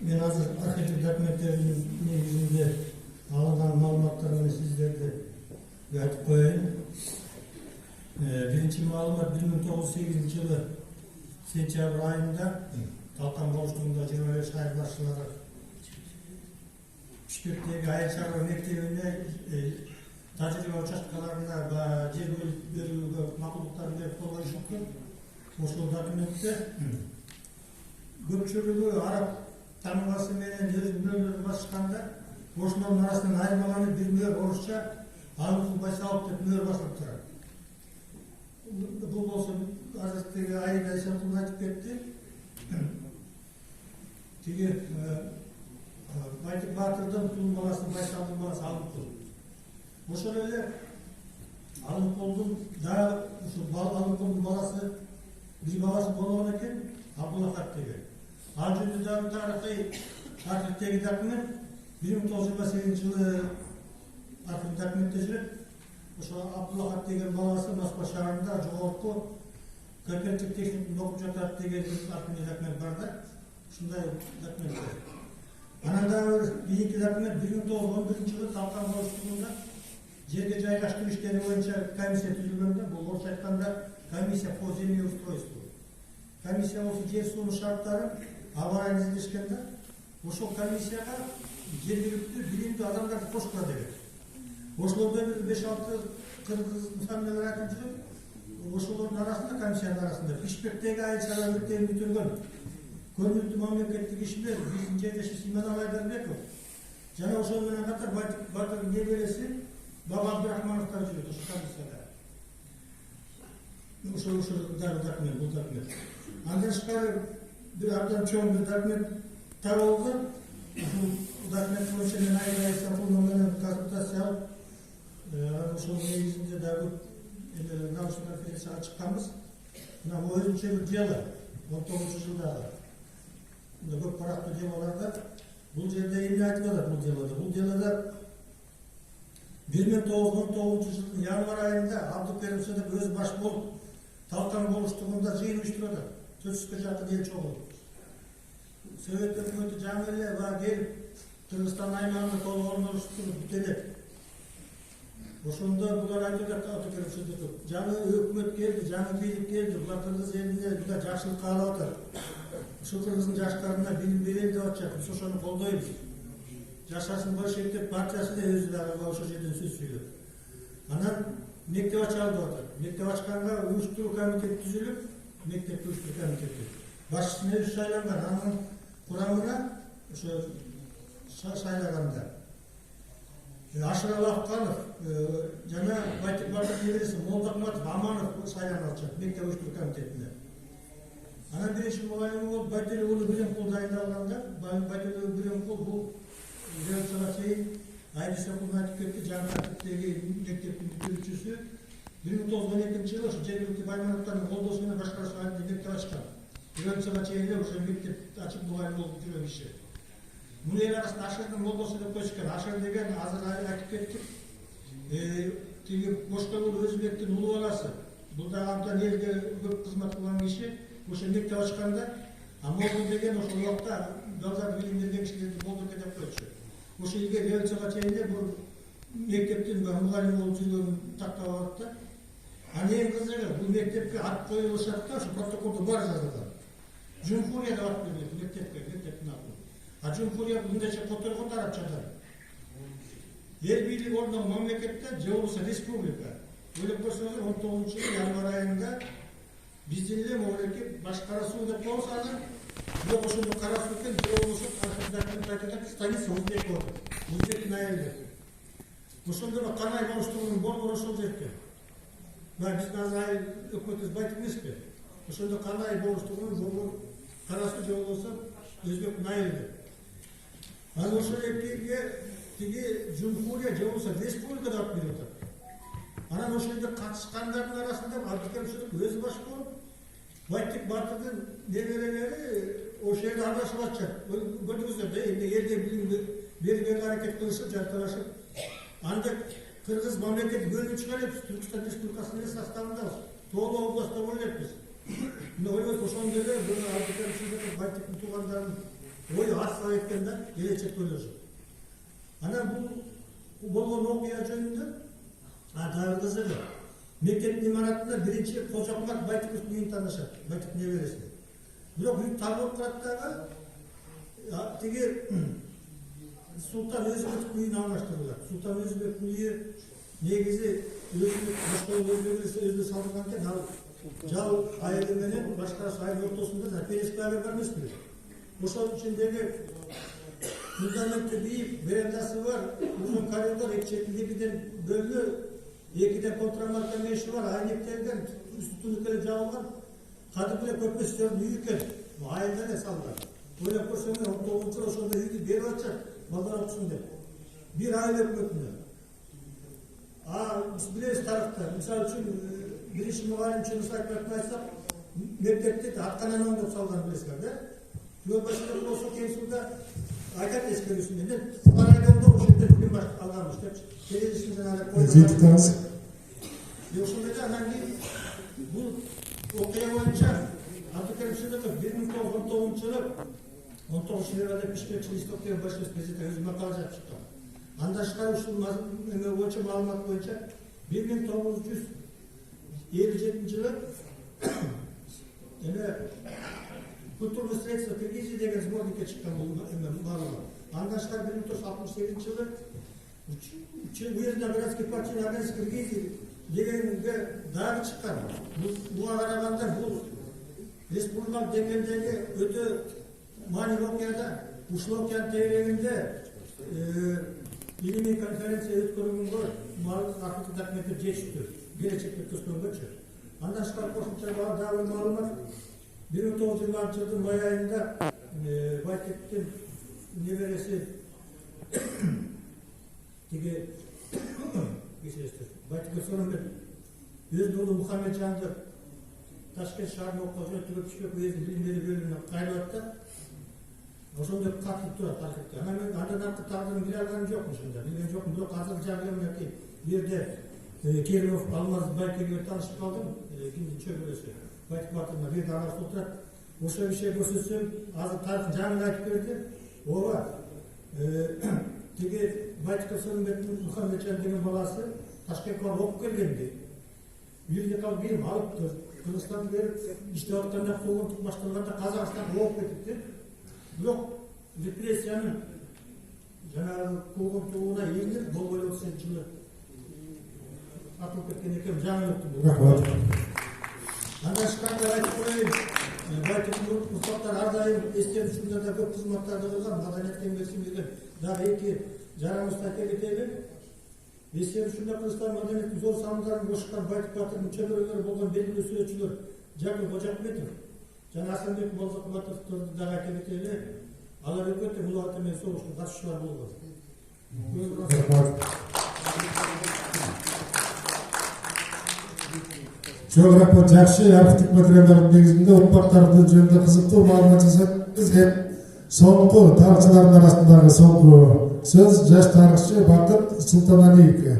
Мен азыр архивдик документтердин негизинде алынган маалыматтар менен сиздерди айтып коеюн. Биринчи маалымат 1908 жылы сентябрь айында Талкан болуштугунда 25 айыл башчылары Бишкектеги айыл чарба мектебине тажрыйба участкаларына жер берүүгө макулдуктарын берип койгонушупту. Ошол документте көпчүлүгү араб тамгасы менен өз мөөлөрүн басышканда ошонун арасынан айырмаланып бир мөөр орусча Алыкул Байсалов деп мөөр басылып турат. Бул болсо азыркы Айда Исакулов айтып кетти. Тиги Байтик Батырдын тун баласы Байсалдын баласы Алыкул. Ошол эле Алыкулдун дагы Алыкулдун баласы бир баласы болгон экен, Абдулахат деген. Ал жөнүндө дагы тарыхый архивдеги документ 1928 жылы архив документте жүрөт. Ошо Абдулахат деген баласы Москва шаарында жогорку кооператив техникумда окуп жатат деген архивдеги документ бар да. Ушундай документ бар. Анан дагы бийинки документ 1911 жылы Талкан болуштугунда жерге жайгаштыруу иштери боюнча комиссия түзүлгөндө, бул орусча айтканда комиссия по землеустройству. Комиссия болсо жер суунун шарттарын абарайын изилешкенде, ошол комиссияга жергиликтүү билимдүү адамдарды кошкула деген. Ошолордо 5-6 кыргыз фамилиялар айтып жүрүп, ошолордун арасында комиссиянын арасында Бишкектеги айыл чарба мектебин бүтүргөн көрүнүктүү мамлекеттик ишмер биздин жерлешибиз Иманалы Айдарбеков жана ошол менен катар Батырдын небереси Баба Абдрахмановдор жүрөт ошол комиссияда. Ошол дагы документ, бул документ. Андан тышкары бир абдан чоң бир документ табылган. Ушул документ боюнча мен Айда Исакулов менен консультация алып, ошол негизинде дагы научный конференцияга чыкканбыз. Мына бул өзүнчө бир дело 19-жылдагы. Көп барактуу делолорда бул жерде эмне айтып атат бул делодо? Бул делодо 1919 жылдын январь айында Абдыкерим Сыдыков өз баш болуп Талкан болуштугунда жыйын уюштуруп атат. 400 жакын эл чогулуп. Совет өкмөтү жаңы эле келип Кыргызстан аймагында толук орноштуруп бүт элек. Ошондо булар айтып атат Абдыкерим Сыдыков. Жаңы өкмөт келди, жаңы бийлик келди, булар кыргыз элине мындай жакшылык каалап атат. Ушул кыргыздын жаштарына билим берели деп атышат, биз ошону колдойбуз. Жашасын большевиктер партиясы да өзү дагы ошол жерден сөз сүйлөп. Анан мектеп ачалы деп атат. Мектеп ачканга уюштуруу комитети түзүлүп, мектеп уюштуруу комитети башчысын өзү шайланган. Анын курамына ошо шайлаганда Ашыралы Акканов жана Байтик Батырдын небереси Молдахматов Аманов шайланып атышат мектеп уюштуруу комитетине. Анан биринчи мугалим болуп Байтел уулу Биремкул дайындалганда, Байтел уулу Биремкул бул революцияга чейин Айда Исакулов айтып кетти, жаңы тартиптеги мектептин бүтүрүүчүсү 1912 жылы ошо жергиликтүү баймановдордун колдоосу менен башкаруу айында мектеп ачкан. Революцияга чейин эле ошо мектеп ачып мугалим болуп жүргөн киши. Муну эл арасында Ашырдын молдосу деп коюшкан. Ашыр деген азыр айтып кеттик. Тиги Бошкоулу Өзбектин улуу баласы. Бул дагы абдан элге көп кызмат кылган киши. Ошо мектеп ачканда, Молдо деген ошол убакта балдар билим берген кишилерди Молдо деп коючу. Ошо элге революцияга чейин эле бул мектептин мугалим болуп жүргөнүн тактап алат да. Анан эң кызыгы бул мектепке ат коюлушат да, ошо протоколдо бар жазылган. Жумхурия деп ат берилет мектептин атын. А Жумхурия мындайча которгон арабчадан. Эл бийлиги орногон мамлекетте же болбосо республика. Ойлоп көрсөңүздөр 19-жылы январь айында биздин эле могулеки баш кара суу деп коебуз азыр. Бирок ошондо кара суу экен, же болбосо архивдеги айтат станица Узбекова. Узбектин айылы. Ошондо канай болуштугунун борбору ошол жерде. Биздин азыр айыл өкмөтүбүз Байтик эмеспи? Ошондо канай болуштугунун борбору кара суу же болбосо Өзбектин айылы. Анан ошол экиге тиги Жумхурия же болбосо республика деп берип атат. Анан ошол жерде катышкандардын арасында Абдыкерим Сыдыков өзү баш болуп, Байтик Батырдын неберелери ошол жерде аралашып атышат. Көрдүңүздөр да, элге билим берүүгө аракет кылышып, жанталашып. Анда кыргыз мамлекети бөлүнүп чыгар элек, Түркстан Республикасынын составында Тооло областта болуп элек биз. Мына ойлойт ошондо эле бул Абдыкерим Сыдыков Байтиктин туугандарын ой асыға кеткен да келечекке ойлошот. Анан бул болгон окуя жөнүндө дагы кызыгы мектептин имаратында биринчи Кожокмат Байтыковдун үйүн таанышат, Байтыков небересине. Бирок үй табылып турат дагы тиги Султан Өзбектин үйүн алмаштырылат. Султан Өзбектин үйү негизи өзүнө салдырган экен, ал жал айылы менен башкасы айыл ортосунда перескалер бар эмеспи? Ошонун ичиндеги фундаменти бийик, верандасы бар, узун коридор, эки четинде бирден бөлмө, экиден контрамарка меши бар, айнектелген, үстүнү келе жабылган, кадимки көпөстөрдүн үйү экен. Айылда эле салган. Ойлоп көрсөңөр 19-жылы ошондо үйдү берип атышат, балдар окусун деп. Бир айыл өкмөтүнө. Биз билебиз тарыхта, мисалы үчүн биринчи мугалим Чынысбаевдин айтсак, мектепти атканан оңдоп салган билесиңер да. Жолбашчылык болсо Кеңсуда айтат эскерүүсүндө, парайдомдо ошол жерден билим алганбыз депчи. Келесин жанагы жетиктебиз. Ошондо да анан кийин бул окуя боюнча Абдыкерим Сыдыков 1919-жылы 19 февралда Бишкекчи листок деген башкы газета өзү макала жазып чыккан. Анда тышкары ушул боюнча маалымат боюнча 1957-жылы культурный средство Киргизии деген сборникке чыккан маалымат. Анда тышкары 1968-жылы уездный городской партийный организм Киргизии дегенге дагы чыккан. Буга караганда бул республикалык деңгээлдеги өтө маанилүү окуяда ушул окуянын тегерегинде илимий конференция өткөрүлгөнгө акыркы документтер жетиштүү, келечекке көзгөнгөчө. Андан тышкары кошумча дагы маалымат 1920-жылдын май айында Байтыковдун небереси тиги Байтыков Сооронбек өз уулу Мухамеджанды Ташкент шаарына окуучу түгөп Бишкек уездин билим берүү бөлүмүнө кайрылат да. Ошондо катылып турат архивде. Анан мен андан аркы тагдырын биле алганым жокмун ошондо. Билген жокмун, бирок азыркы жагыйы мынакей. Бул жерде Керимов Алмаз Байкемге таанышып калдым. Кимдин чөбүрөсү. Байтыков атына бир да арасы отурат. Ошо бишке көрсөтсөм, азыр тарыхын жаңы айтып берди. Ооба. Тиги Байтыков Сооронбектин Мухамеджан деген баласы Ташкентке окуп келгенди. Юридикалык билим алыптыр. Кыргызстанды берип иштеп атканда куугунтук башталганда Казакстанга ооп кетипти. Бирок репрессиянын жанагы куугунтугуна ийинип болбой отурсун жылы атылып кеткен экен, жаңы өттүм. Рахмат. Андан тышкары айтып коеюн, Байтыковдун урпактары ар дайым эстелишүүлөрдө көп кызматтарды кылган, маданиятка еңбек сиңирген дагы эки жараныбызды айта кетели. Эстелишүүндө Кыргызстан маданиятынын зор салымдарын кошкон Байтыков батырдын чөбөрөлөрү болгон белгилүү сүрөтчүлөр Жакып Кожокметов жана Асанбек Молзокматовдорду дагы айта кетели. Алар өкмөттө бул ата менен согуштун катышуучулары болгон. Çok rəhmət, yaxşı arxivtik materialların negizində urpaqlarının jönündə kızıqlı malumat жасап бізге соңғы тарихчылардың арасындағы соңғы сөз жас тарихчы Батыр Сұлтаналиевке.